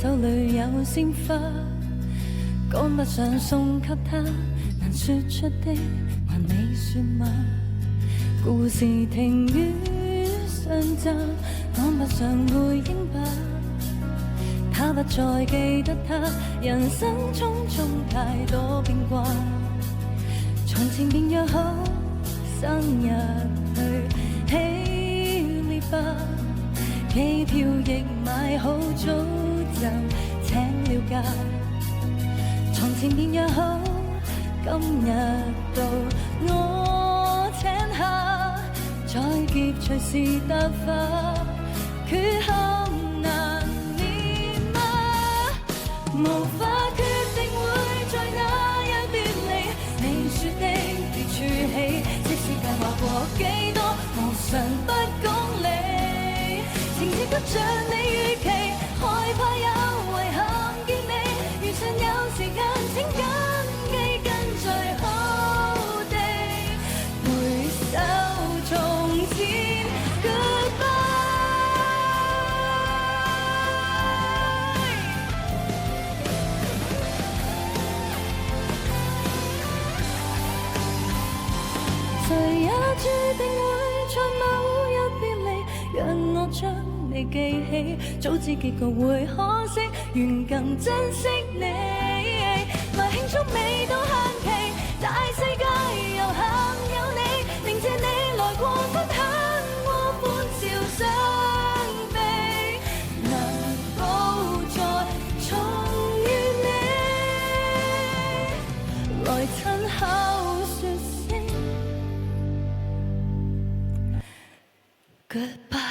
手裏有鮮花，趕不上送給他，難說出的還未說嗎？故事停於上集，趕不上回應吧。他不再記得他，人生匆匆太多變卦。從前便約好生日去希臘吧，機票亦買好，早就請了假。從前便約好今日到我請客，再劫隨時突發，缺陷難免嗎？無法決定會在哪日別離，你說的別處起，即使計劃過幾多無常不講理，情節不像你預期，害怕有遺憾見你，如曾有時間請緊記跟最好的回首從前 Goodbye。誰也注定會在某日別離，讓我將你記起，早知結局會可惜，願更珍惜你。來慶祝未到限期，大世界遊行有你，銘謝你來過分享和歡笑傷悲，能否再重遇你，來親口說聲 Goodbye。